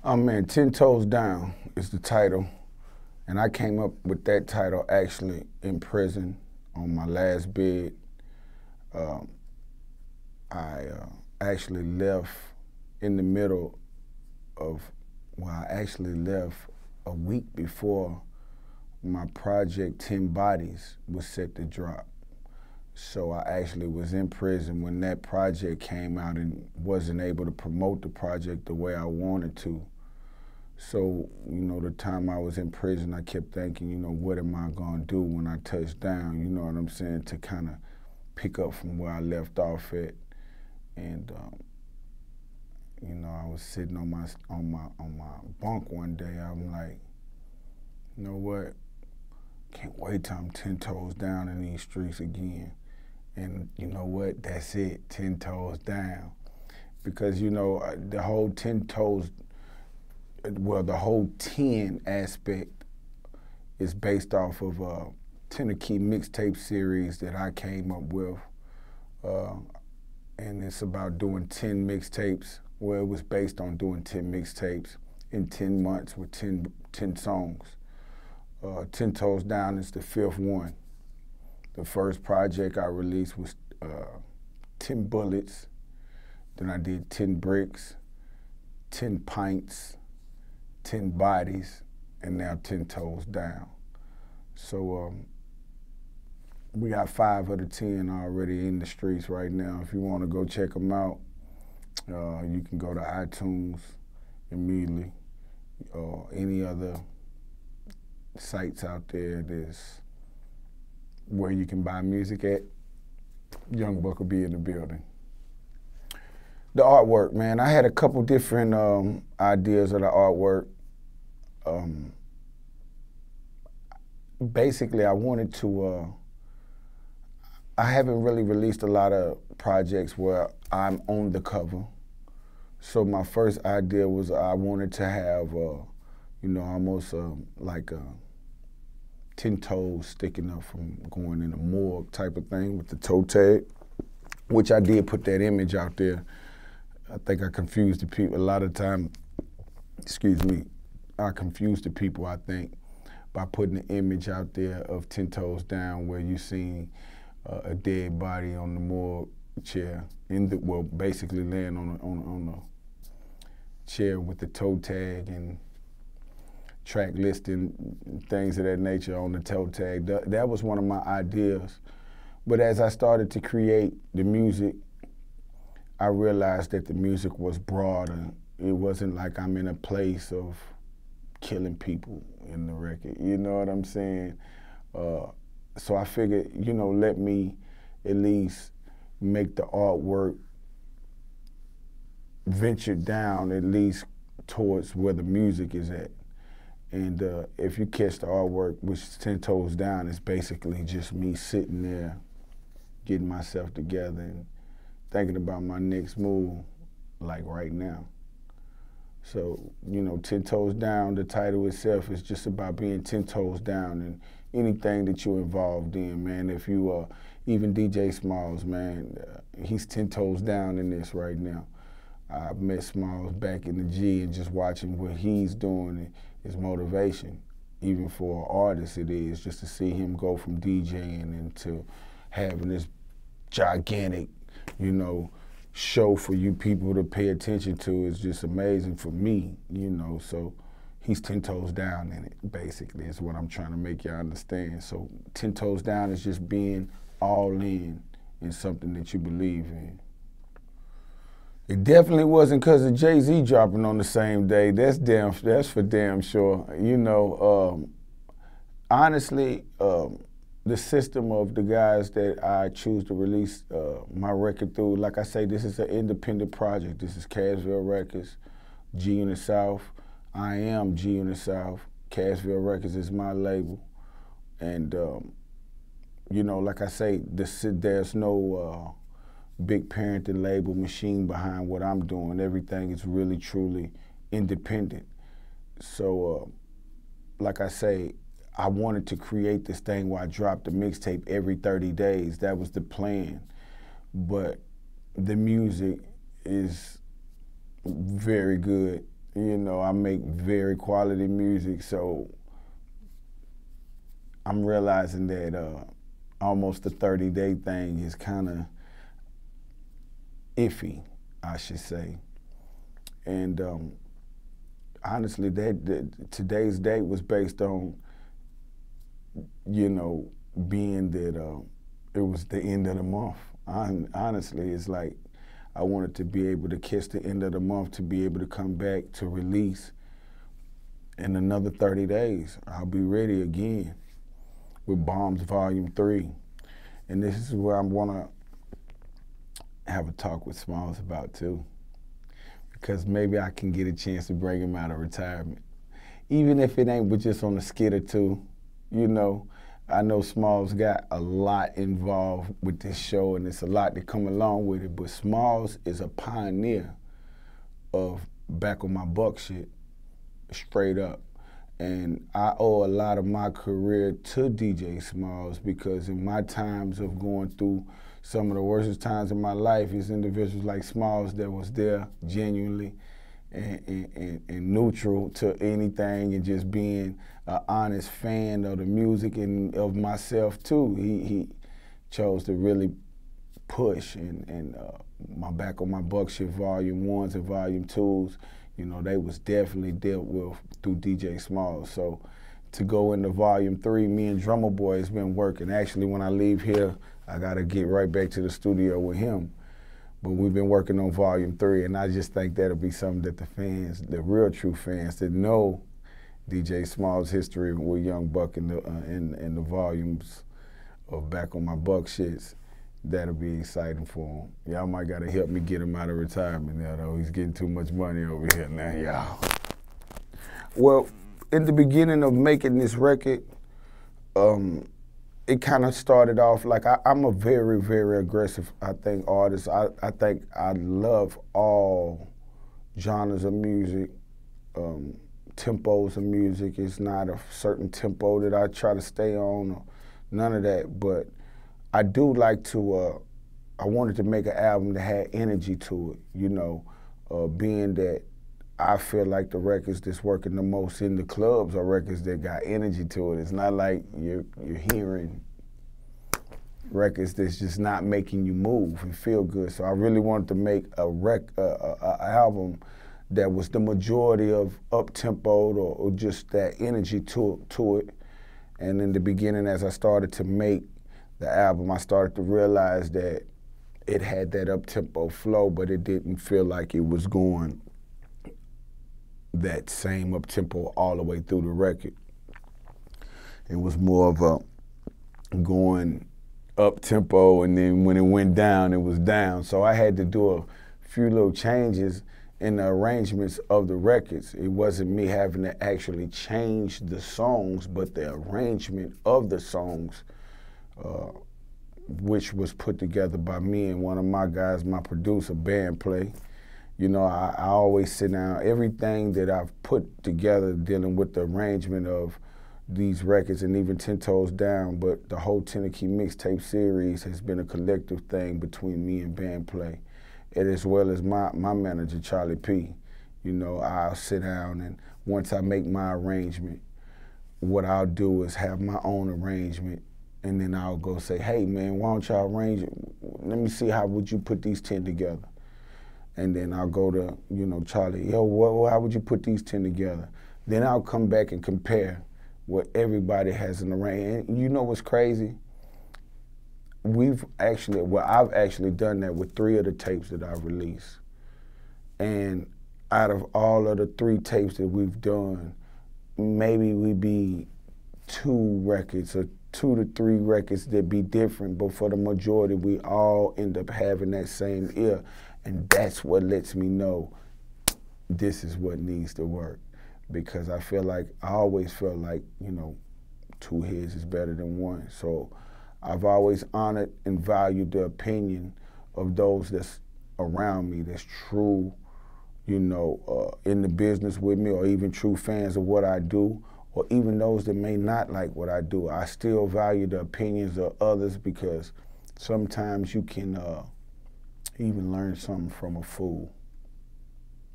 Man, 10 Toes Down is the title, and I came up with that title actually in prison on my last bid. I actually left in the middle of, well, I actually left a week before my project 10 Bodies was set to drop. So I actually was in prison when that project came out and wasn't able to promote the project the way I wanted to. So, you know, the time I was in prison, I kept thinking, you know, what am I gonna do when I touch down, you know what I'm saying, to kind of pick up from where I left off at. And, you know, I was sitting on my bunk one day, I'm like, you know what, can't wait till I'm 10 toes down in these streets again. And you know what, that's it, 10 toes down. Because, you know, the whole 10 toes, well, the whole 10 aspect is based off of a Tennessee mixtape series that I came up with. And it's about doing 10 mixtapes. Well, it was based on doing 10 mixtapes in 10 months with 10 songs. 10 Toes Down is the 5th one. The first project I released was 10 Bullets. Then I did 10 Bricks, 10 Pints, 10 Bodies, and now 10 Toes Down. So we got 5 of the 10 already in the streets right now. If you want to go check them out, you can go to iTunes immediately, or any other sites out there that's where you can buy music at. Young Buck will be in the building. The artwork, man, I had a couple different ideas of the artwork. Basically, I wanted to, I haven't really released a lot of projects where I'm on the cover. So my first idea was I wanted to have, you know, almost like 10 toes sticking up from going in a morgue type of thing with the toe tag, which I did put that image out there. I think I confused the people a lot of time, excuse me, I confused the people, I think, by putting the image out there of 10 Toes Down where you seen a dead body on the morgue chair, well, basically laying on a chair with the toe tag and track listing, things of that nature on the toe tag. That was one of my ideas. But as I started to create the music, I realized that the music was broader. It wasn't like I'm in a place of killing people in the record, you know what I'm saying? So I figured, you know, let me at least make the artwork venture down at least towards where the music is at. And if you catch the artwork, which is 10 Toes Down, it's basically just me sitting there, getting myself together and thinking about my next move, like right now. So, you know, 10 Toes Down, the title itself is just about being 10 toes down and anything that you're involved in, man. If you, even DJ Smallz, man, he's 10 toes down in this right now. I met Smallz back in the G and just watching what he's doing is motivation. Even for an artist it is, just to see him go from DJing into having this gigantic, you know, show for you people to pay attention to is just amazing for me, you know. So he's 10 toes down in it, basically, is what I'm trying to make y'all understand. So 10 toes down is just being all in something that you believe in. It definitely wasn't because of Jay-Z dropping on the same day. That's for damn sure. You know, honestly, the system of the guys that I choose to release my record through, like I say, this is an independent project. This is Cashville Records, G Unit South. I am G Unit South. Cashville Records is my label. And, you know, like I say, there's no big parenting label machine behind what I'm doing. Everything is really, truly independent. So, like I say, I wanted to create this thing where I dropped the mixtape every 30 days. That was the plan. But the music is very good. You know, I make very quality music, so I'm realizing that almost the 30-day thing is kind of iffy, I should say. And honestly, today's date was based on, you know, being that it was the end of the month. Honestly, it's like I wanted to be able to catch the end of the month to be able to come back to release in another 30 days. I'll be ready again with Bombs Volume 3. And this is where I want to have a talk with Smallz about too, because maybe I can get a chance to bring him out of retirement. Even if it ain't but just on a skit or two, you know. I know Smallz got a lot involved with this show and it's a lot to come along with it, but Smallz is a pioneer of back on my buck shit, straight up. And I owe a lot of my career to DJ Smallz, because in my times of going through some of the worst times in my life, it's individuals like Smallz that was there genuinely and neutral to anything, and just being an honest fan of the music and of myself too. He chose to really push, and my Back on My Buck Shit Volume 1s and Volume 2s, you know, they was definitely dealt with through DJ Smallz. So to go into Volume 3, me and Drummer Boy has been working. Actually, when I leave here, I gotta get right back to the studio with him. But we've been working on Volume 3, and I just think that'll be something that the fans, the real true fans that know DJ Smallz history with Young Buck in the volumes of Back on My Buck Shits, that'll be exciting for him. Y'all might gotta help me get him out of retirement now, though. He's getting too much money over here now, y'all. Well, in the beginning of making this record, it kind of started off like I'm a very, very aggressive, I think, artist. I think I love all genres of music, tempos of music. It's not a certain tempo that I try to stay on, or none of that. But I do like to, I wanted to make an album that had energy to it, you know, being that I feel like the records that's working the most in the clubs are records that got energy to it. It's not like you're hearing records that's just not making you move and feel good. So I really wanted to make a album that was the majority of up-tempoed or just that energy to it. And in the beginning, as I started to make the album, I started to realize that it had that up-tempo flow, but it didn't feel like it was going that same up-tempo all the way through the record. It was more of a going up-tempo, and then when it went down, it was down. So I had to do a few little changes in the arrangements of the records. It wasn't me having to actually change the songs, but the arrangement of the songs, which was put together by me and one of my guys, my producer, Bandplay. You know, I always sit down, everything that I've put together dealing with the arrangement of these records, and even 10 Toes Down, but the whole Tennessee mixtape series has been a collective thing between me and Bandplay, and as well as my manager, Charlie P. You know, I'll sit down, and once I make my arrangement, what I'll do is have my own arrangement, and then I'll go say, hey man, why don't y'all arrange it? Let me see, how would you put these 10 together? And then I'll go to, you know, Charlie, yo, how would you put these 10 together? Then I'll come back and compare what everybody has in the range. And you know what's crazy? I've actually done that with 3 of the tapes that I've released. And out of all of the 3 tapes that we've done, maybe we be 2 records or 2 to 3 records that be different, but for the majority, we all end up having that same ear. And that's what lets me know this is what needs to work. Because I always felt like, you know, 2 heads is better than 1. So I've always honored and valued the opinion of those that's around me, that's true, you know, in the business with me, or even true fans of what I do, or even those that may not like what I do. I still value the opinions of others, because sometimes you can even learn something from a fool,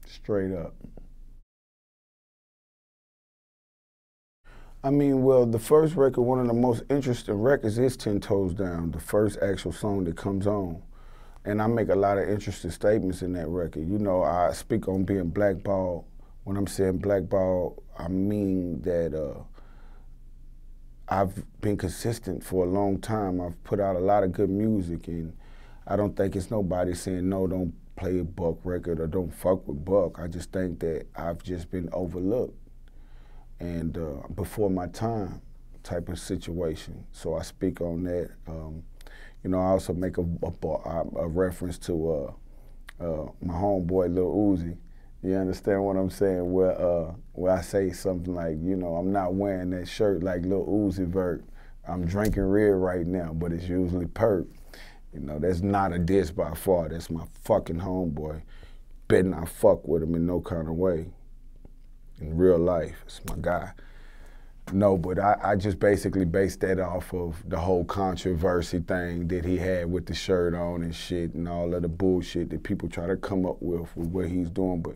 straight up. I mean, well, the first record, one of the most interesting records is 10 Toes Down, the first actual song that comes on. And I make a lot of interesting statements in that record. You know, I speak on being blackballed. When I'm saying blackballed, I mean that I've been consistent for a long time. I've put out a lot of good music, and I don't think it's nobody saying, no, don't play a Buck record or don't fuck with Buck. I just think that I've just been overlooked and before my time type of situation. So I speak on that. You know, I also make a reference to my homeboy Lil Uzi. You understand what I'm saying? Where I say something like, you know, I'm not wearing that shirt like Lil Uzi Vert. I'm drinking red right now, but it's usually perp. You know, that's not a diss by far. That's my fucking homeboy. Better not fuck with him in no kind of way. In real life, it's my guy. No, but I just basically based that off of the whole controversy thing that he had with the shirt on and shit and all of the bullshit that people try to come up with what he's doing. But,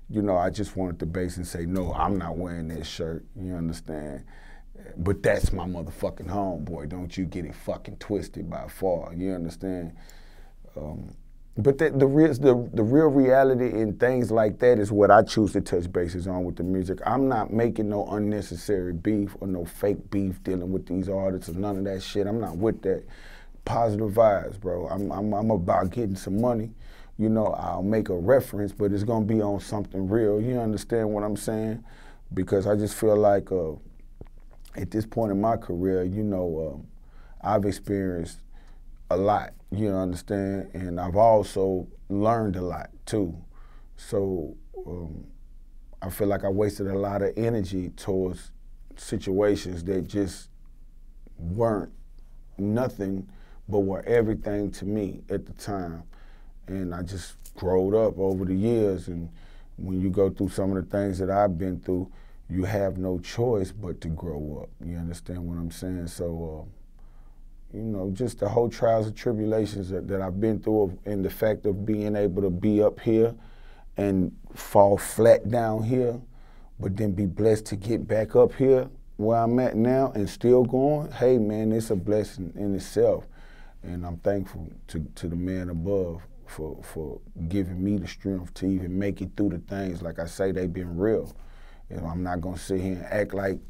you know, I just wanted to base and say, no, I'm not wearing that shirt, you understand? But that's my motherfucking homeboy. Don't you get it fucking twisted by far, you understand? But the real reality in things like that is what I choose to touch bases on with the music. I'm not making no unnecessary beef or no fake beef dealing with these artists or none of that shit. I'm not with that. Positive vibes, bro. I'm about getting some money. You know, I'll make a reference, but it's gonna be on something real. You understand what I'm saying? Because I just feel like at this point in my career, you know, I've experienced a lot, you understand, and I've also learned a lot too. So I feel like I wasted a lot of energy towards situations that just weren't nothing but were everything to me at the time. And I just growed up over the years, and when you go through some of the things that I've been through, you have no choice but to grow up. You understand what I'm saying? So you know, just the whole trials and tribulations that I've been through, and the fact of being able to be up here and fall flat down here, but then be blessed to get back up here where I'm at now and still going, hey man, it's a blessing in itself. And I'm thankful to the man above for giving me the strength to even make it through the things. Like I say, they've been real. You know, I'm not gonna sit here and act like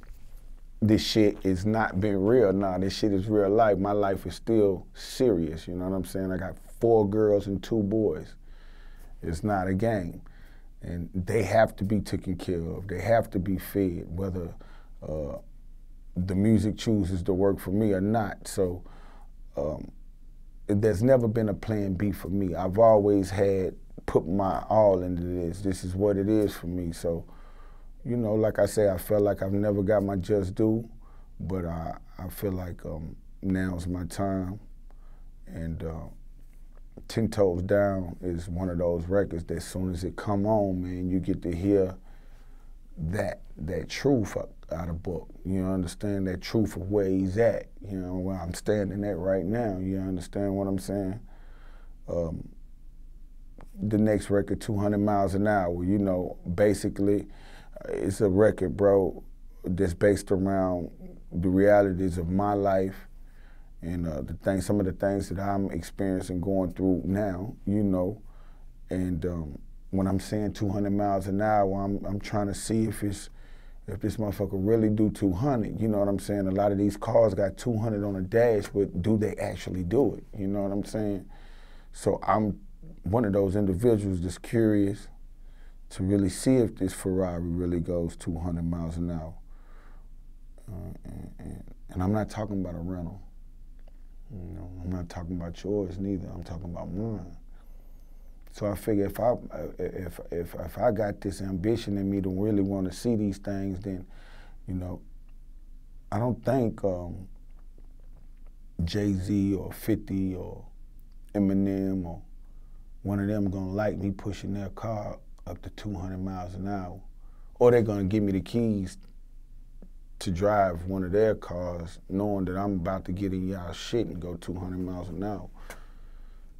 this shit is not been real. Nah, this shit is real life. My life is still serious, you know what I'm saying? I got 4 girls and 2 boys. It's not a game. And they have to be taken care of. They have to be fed, whether the music chooses to work for me or not. So there's never been a plan B for me. I've always had put my all into this. This is what it is for me. So, you know, like I say, I felt like I've never got my just due, but I feel like now's my time. And 10 Toes Down is one of those records that as soon as it come on, man, you get to hear that truth out of Buck. You understand that truth of where he's at, you know, where I'm standing at right now. You understand what I'm saying? The next record, 200 Miles an Hour, you know, basically, it's a record, bro, that's based around the realities of my life and some of the things that I'm experiencing, going through now, you know. And when I'm saying 200 miles an hour, I'm trying to see if this motherfucker really do 200. You know what I'm saying? A lot of these cars got 200 on the dash, but do they actually do it? You know what I'm saying? So I'm one of those individuals that's curious to really see if this Ferrari really goes 200 miles an hour. And I'm not talking about a rental. You know, I'm not talking about yours neither. I'm talking about mine. So I figure if I got this ambition in me to really want to see these things, then, you know, I don't think Jay-Z or 50 or Eminem or one of them gonna like me pushing their car up to 200 miles an hour. Or they're gonna give me the keys to drive one of their cars knowing that I'm about to get in y'all shit and go 200 miles an hour.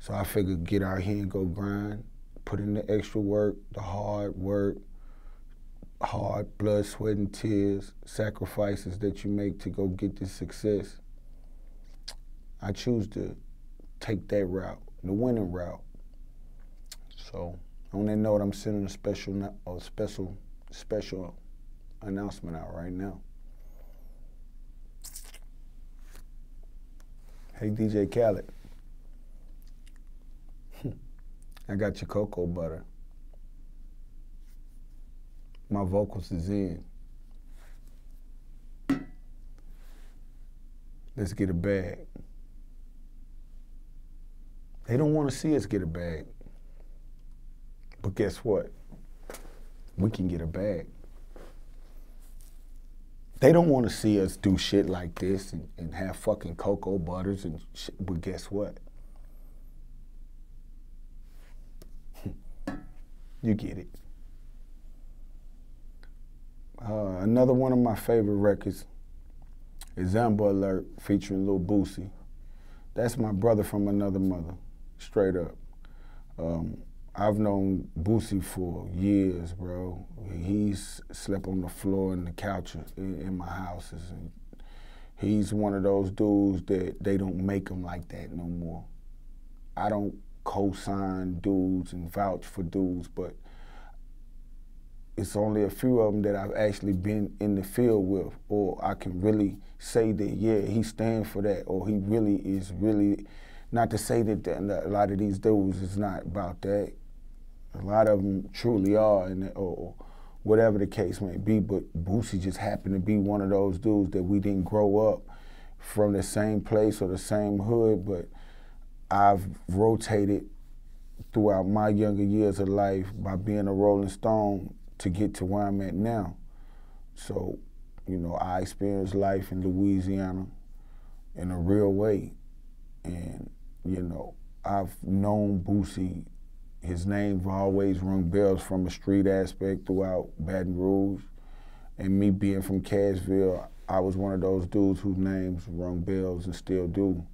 So I figured get out here and go grind, put in the extra work, the hard work, hard blood, sweat, and tears, sacrifices that you make to go get this success, I choose to take that route, the winning route. So on that note, I'm sending a special announcement out right now. Hey, DJ Khaled, I got your cocoa butter. My vocals is in. Let's get a bag. They don't want to see us get a bag. But guess what? We can get a bag. They don't want to see us do shit like this and have fucking cocoa butters and shit. But guess what? You get it. Another one of my favorite records is Amber Alert featuring Lil Boosie. That's my brother from another mother, straight up. I've known Boosie for years, bro. He's slept on the floor and the couch in my houses. And he's one of those dudes that they don't make them like that no more. I don't co-sign dudes and vouch for dudes, but it's only a few of them that I've actually been in the field with, or I can really say that, yeah, he stands for that, or he really is not to say that a lot of these dudes is not about that. A lot of them truly are, or whatever the case may be, but Boosie just happened to be one of those dudes that we didn't grow up from the same place or the same hood, but I've rotated throughout my younger years of life by being a Rolling Stone to get to where I'm at now. So, you know, I experienced life in Louisiana in a real way. And, you know, I've known Boosie. His name always rung bells from a street aspect throughout Baton Rouge. And me being from Cashville, I was one of those dudes whose names rung bells and still do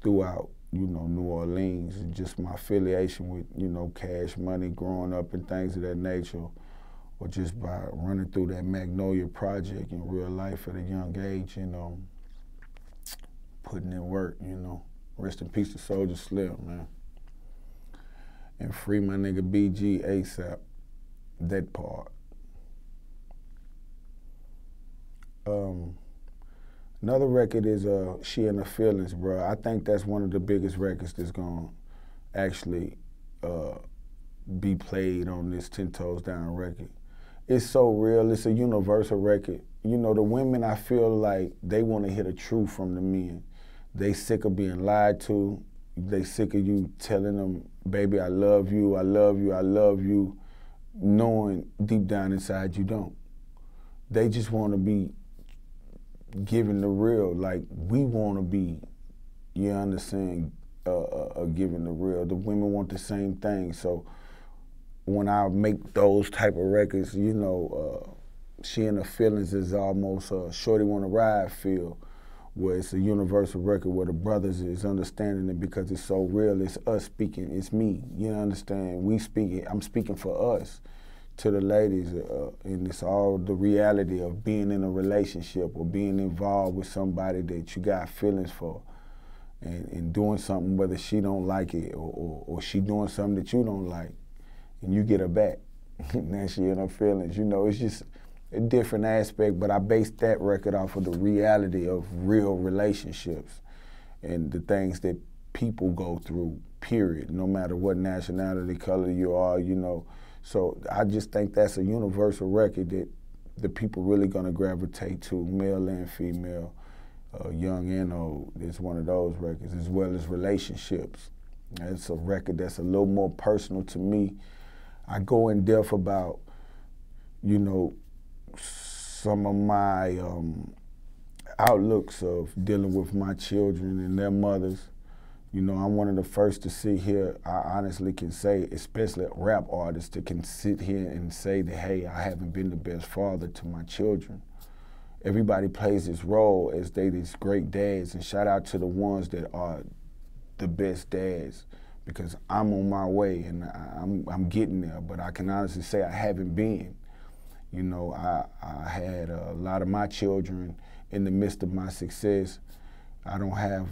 throughout, you know, New Orleans. And just my affiliation with, you know, Cash Money growing up and things of that nature, or just by running through that Magnolia Project in real life at a young age, you know, putting in work, you know. Rest in peace to Soulja Slim, man. And free my nigga BG ASAP, that part. Another record is She and Her Feelings, bro. I think that's one of the biggest records that's gonna actually be played on this 10 Toes Down record. It's so real, it's a universal record. You know, the women, I feel like they want to hear the truth from the men. They sick of being lied to. They sick of you telling them, baby, I love you, I love you, I love you, knowing deep down inside you don't. They just want to be given the real, like we want to be, you understand, given the real. The women want the same thing. So when I make those type of records, you know, She and Her Feelings is almost a Shorty Wanna Ride feel, where it's a universal record where the brothers is understanding it because it's so real. It's us speaking, it's me, you understand? We speaking, I'm speaking for us to the ladies, and it's all the reality of being in a relationship or being involved with somebody that you got feelings for, and doing something whether she don't like it or she doing something that you don't like, and you get her back. And then She and Her Feelings, you know, it's just a different aspect, but I based that record off of the reality of real relationships and the things that people go through, period, no matter what nationality, color you are, you know. So I just think that's a universal record that the people really gonna gravitate to, male and female, young and old. It's one of those records, as well as relationships. It's a record that's a little more personal to me. I go in depth about, you know, some of my outlooks of dealing with my children and their mothers. You know, I'm one of the first to sit here, I honestly can say, especially rap artists, that can sit here and say that, hey, I haven't been the best father to my children. Everybody plays this role as they these great dads, and shout out to the ones that are the best dads, because I'm on my way and I'm getting there, but I can honestly say I haven't been. You know, I had a lot of my children in the midst of my success. I don't have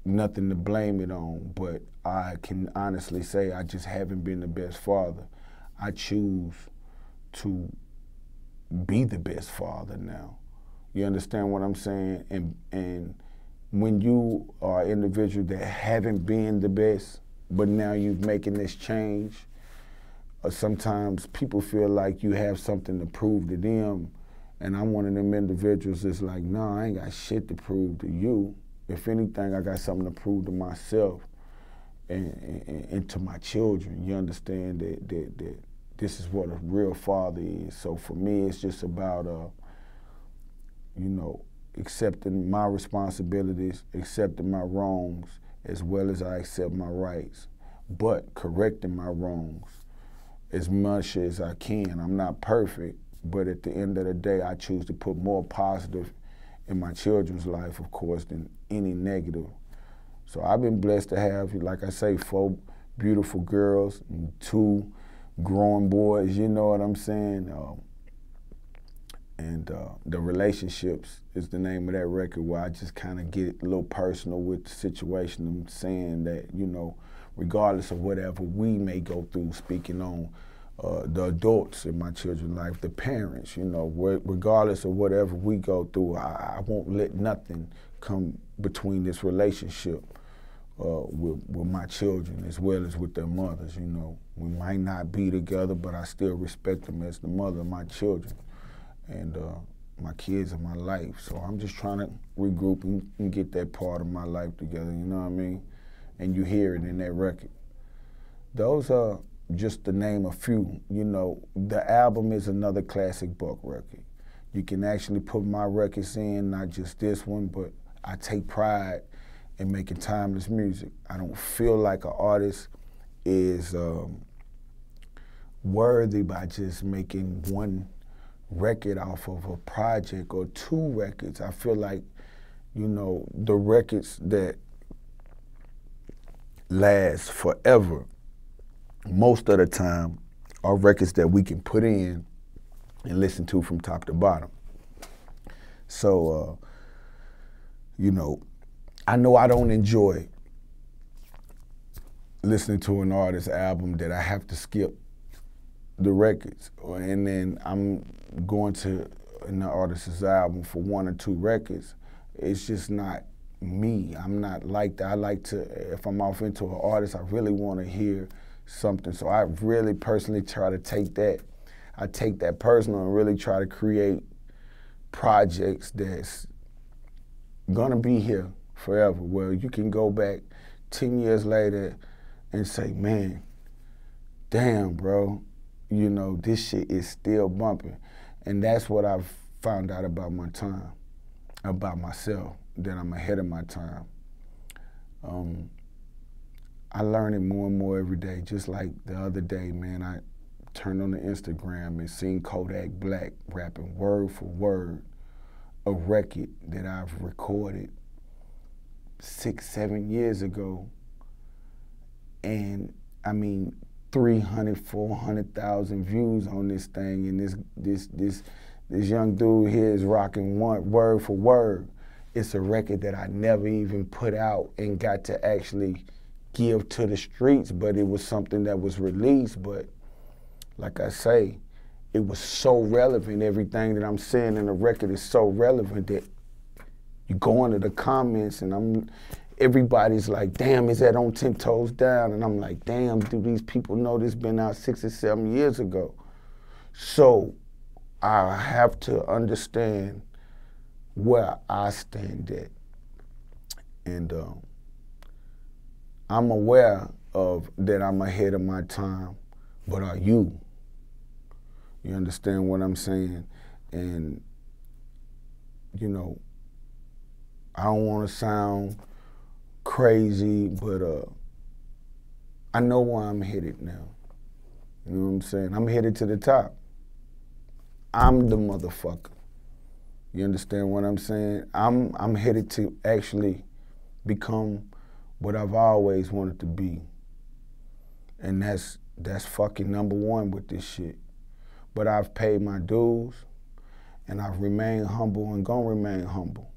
nothing to blame it on, but I can honestly say I just haven't been the best father. I choose to be the best father now. You understand what I'm saying? And when you are an individual that haven't been the best, but now you're making this change, sometimes people feel like you have something to prove to them, and I'm one of them individuals that's like, no, I ain't got shit to prove to you. If anything, I got something to prove to myself and to my children. You understand that this is what a real father is. So for me, it's just about, you know, accepting my responsibilities, accepting my wrongs, as well as I accept my rights, but correcting my wrongs as much as I can. I'm not perfect, but at the end of the day, I choose to put more positive in my children's life, of course, than any negative. So I've been blessed to have, like I say, 4 beautiful girls and 2 growing boys, you know what I'm saying? The Relationships is the name of that record, where I just kind of get a little personal with the situation. I'm saying that, you know, regardless of whatever we may go through, speaking on the adults in my children's life, the parents, you know, regardless of whatever we go through, I won't let nothing come between this relationship with my children, as well as with their mothers. You know, we might not be together, but I still respect them as the mother of my children. And my kids are my life. So I'm just trying to regroup and get that part of my life together, you know what I mean? And you hear it in that record. Those are just to name a few. You know, the album is another classic Buck record. You can actually put my records in, not just this one, but I take pride in making timeless music. I don't feel like an artist is worthy by just making one record off of a project or 2 records. I feel like, you know, the records that last forever, most of the time, are records that we can put in and listen to from top to bottom. So, you know I don't enjoy listening to an artist's album that I have to skip the records, and then I'm going to an artist's album for 1 or 2 records. It's just not me. I'm not like that. I like to, if I'm off into an artist, I really want to hear something. So I really personally try to take that. I take that personal and really try to create projects that's gonna be here forever, where you can go back 10 years later and say, man, damn, bro, you know, this shit is still bumping. And that's what I've found out about my time, about myself, that I'm ahead of my time. I learn it more and more every day. Just like the other day, man, I turned on the Instagram and seen Kodak Black rapping word for word a record that I've recorded 6, 7 years ago. And I mean, 300, 400,000 views on this thing, and this young dude here is rocking word for word. It's a record that I never even put out and got to actually give to the streets, but it was something that was released. But like I say, it was so relevant. Everything that I'm saying in the record is so relevant that you go into the comments and everybody's like, damn, is that on 10 Toes Down? And I'm like, damn, do these people know this been out 6 or 7 years ago? So I have to understand where I stand at. And I'm aware of that I'm ahead of my time, but are you? You understand what I'm saying? And, you know, I don't want to sound crazy, but I know where I'm headed now. You know what I'm saying? I'm headed to the top. I'm the motherfucker. You understand what I'm saying? I'm headed to actually become what I've always wanted to be. And that's fucking #1 with this shit. but I've paid my dues, and I've remained humble and gonna remain humble.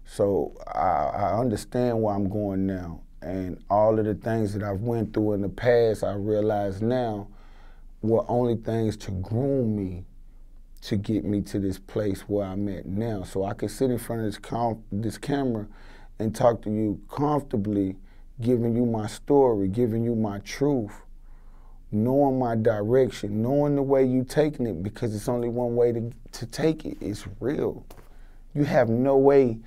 So I understand where I'm going now, and all of the things that I've went through in the past, I realize now were only things to groom me to get me to this place where I'm at now. So I can sit in front of this camera and talk to you comfortably, giving you my story, giving you my truth, knowing my direction, knowing the way you taking it, because it's only one way to take it. It's real. You have no way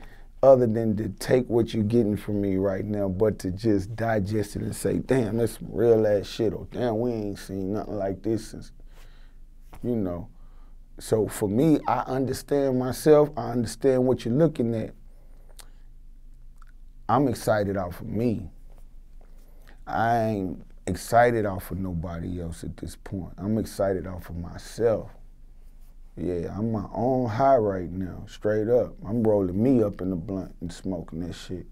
other than to take what you're getting from me right now, but to just digest it and say, damn, that's some real ass shit, or damn, we ain't seen nothing like this since, you know. So for me, I understand myself, I understand what you're looking at. I'm excited off of me. I ain't excited off of nobody else at this point. I'm excited off of myself. Yeah, I'm my own high right now, straight up. I'm rolling me up in the blunt and smoking that shit,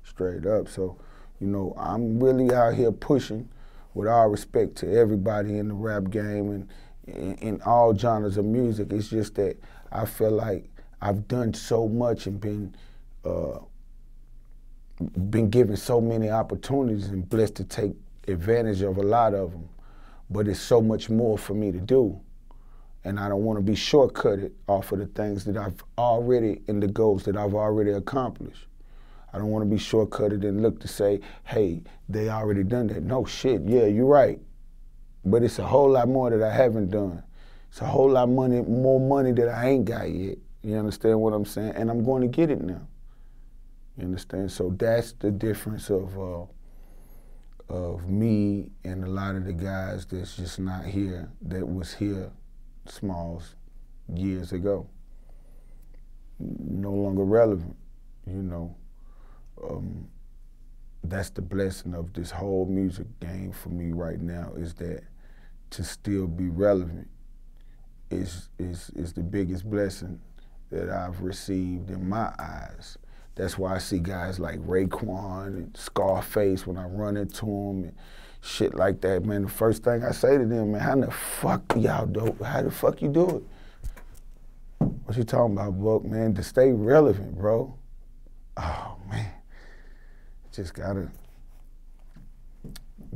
straight up. So, you know, I'm really out here pushing with all respect to everybody in the rap game and in all genres of music. It's just that I feel like I've done so much and been given so many opportunities and blessed to take advantage of a lot of them. But it's so much more for me to do. And I don't want to be shortcutted off of the things that I've already, and the goals that I've already accomplished. I don't want to be shortcutted and look to say, hey, they already done that. No shit, yeah, you're right. But it's a whole lot more that I haven't done. It's a whole lot more money that I ain't got yet. You understand what I'm saying? And I'm going to get it now. You understand? So that's the difference of me and a lot of the guys that's just not here, that was here, Smallz, years ago. No longer relevant, you know. That's the blessing of this whole music game for me right now, is that to still be relevant is the biggest blessing that I've received in my eyes. That's why I see guys like Raekwon and Scarface when I run into them and shit like that, man. The first thing I say to them, man, how the fuck y'all do it? How the fuck you do it? What you talking about, Buck, man? To stay relevant, bro. Oh, man. Just gotta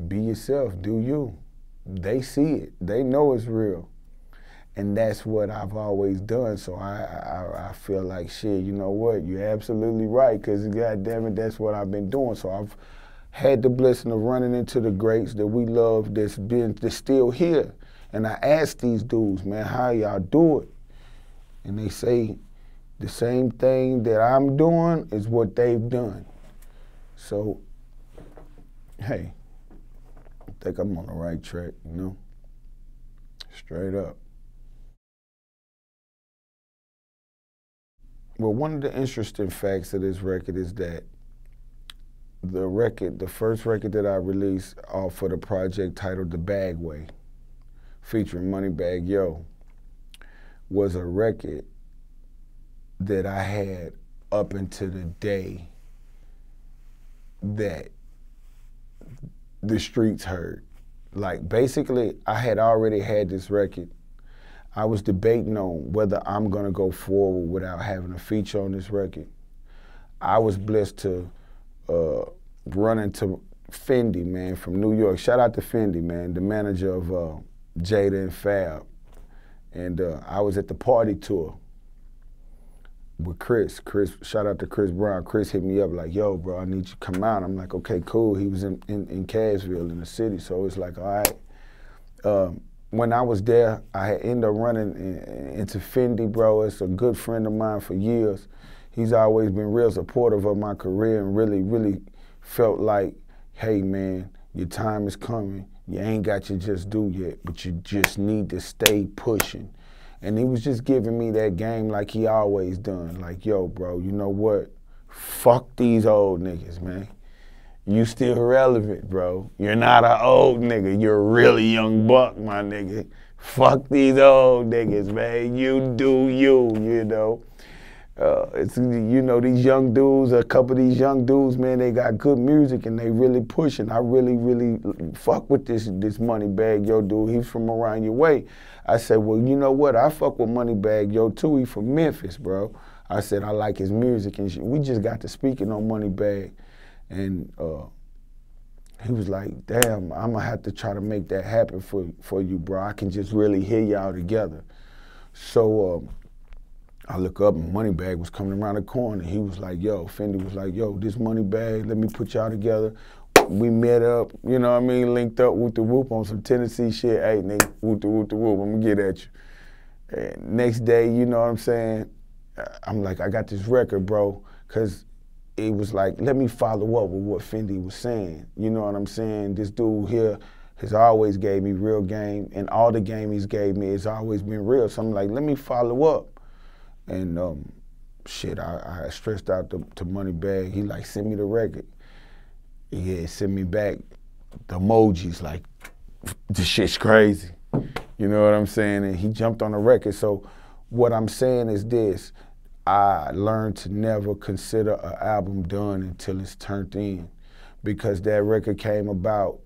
be yourself, do you. They see it, they know it's real. And that's what I've always done, so I feel like, shit, you know what, you're absolutely right, because goddamn it, that's what I've been doing. So I've had the blessing of running into the greats that we love that's still here. And I ask these dudes, man, how y'all do it? And they say the same thing that I'm doing is what they've done. So, hey, I think I'm on the right track, you know? Straight up. Well, one of the interesting facts of this record is that the first record that I released off of the project titled The Bag Way, featuring MoneyBagg Yo, was a record that I had up until the day that the streets heard. Like, basically, I had already had this record. I was debating on whether I'm gonna go forward without having a feature on this record. I was blessed to run into Fendi, man, from New York. Shout out to Fendi, man, the manager of Jada and Fab. And I was at the party tour with Chris. Shout out to Chris Brown. Chris hit me up like, yo, bro, I need you to come out. I'm like, okay, cool. He was in Cashville in the city, so it's like, all right. When I was there, I ended up running into Fendi, bro. It's a good friend of mine for years. He's always been real supportive of my career and really, really felt like, hey, man, your time is coming. You ain't got your just due yet, but you just need to stay pushing. And he was just giving me that game like he always done. Like, yo, bro, you know what? Fuck these old niggas, man. You still relevant, bro. You're not an old nigga. You're a really young buck, my nigga. Fuck these old niggas, man. You do you, you know. It's, you know, these young dudes, a couple of these young dudes, man, they got good music and they really pushing. I really fuck with this MoneyBagg, yo, dude. He's from around your way. I said, well, you know what? I fuck with MoneyBagg, yo, too. He from Memphis, bro. I said, I like his music and shit. We just got to speaking on MoneyBagg, and he was like, damn, I'm gonna have to try to make that happen for you, bro. I can just really hear y'all together. So I look up and MoneyBagg was coming around the corner. He was like, yo, Fendi was like, yo, this MoneyBagg, let me put y'all together. We met up, you know what I mean, linked up with the whoop on some Tennessee shit. Hey, nigga, whoop the whoop, I'm gonna get at you. And next day, you know what I'm saying, I'm like, I got this record, bro, because it was like, let me follow up with what Fendi was saying. You know what I'm saying? This dude here has always gave me real game, and all the game he's gave me has always been real. So I'm like, let me follow up. And shit, I stressed out to MoneyBagg. He like, send me the record. He had sent me back the emojis, like, this shit's crazy. You know what I'm saying? And he jumped on the record. So what I'm saying is this: I learned to never consider an album done until it's turned in, because that record came about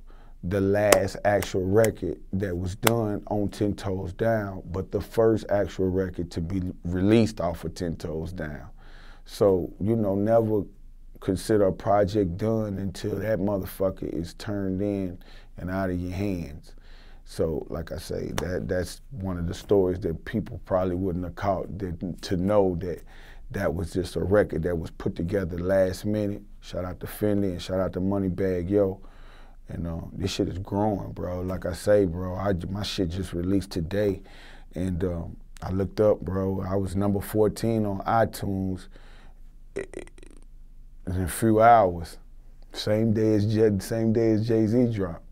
the last actual record that was done on 10 Toes Down, but the first actual record to be released off of 10 Toes Down. So, you know, never consider a project done until that motherfucker is turned in and out of your hands. So, like I say, that's one of the stories that people probably wouldn't have caught, to know that that was just a record that was put together last minute. Shout out to Fendi and shout out to MoneyBagg, yo. And this shit is growing, bro. Like I say, bro, my shit just released today. And I looked up, bro, I was number 14 on iTunes in a few hours. Same day as Jay-Z dropped.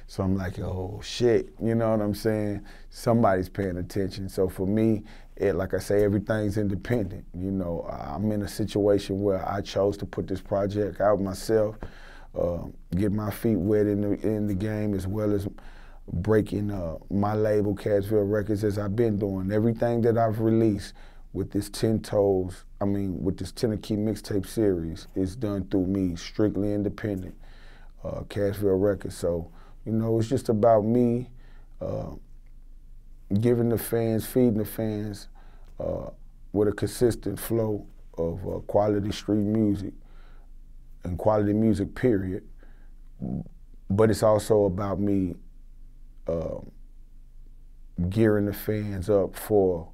So I'm like, oh shit, you know what I'm saying? Somebody's paying attention. So for me, like I say, everything's independent. You know, I'm in a situation where I chose to put this project out myself, get my feet wet in the game, as well as breaking my label, Cashville Records, as I've been doing. Everything that I've released with this 10 Toes, with this 10 Key mixtape series, is done through me, strictly independent, Cashville Records. So, you know, it's just about me giving the fans, feeding the fans with a consistent flow of quality street music and quality music, period. But it's also about me gearing the fans up for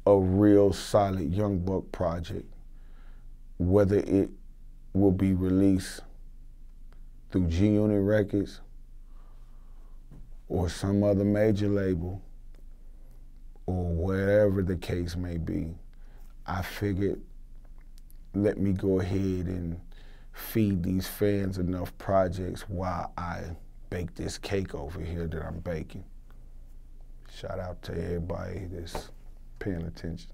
a real solid Young Buck project, whether it will be released through G-Unit Records or some other major label, or whatever the case may be. I figured, let me go ahead and feed these fans enough projects while I bake this cake over here that I'm baking. Shout out to everybody that's paying attention.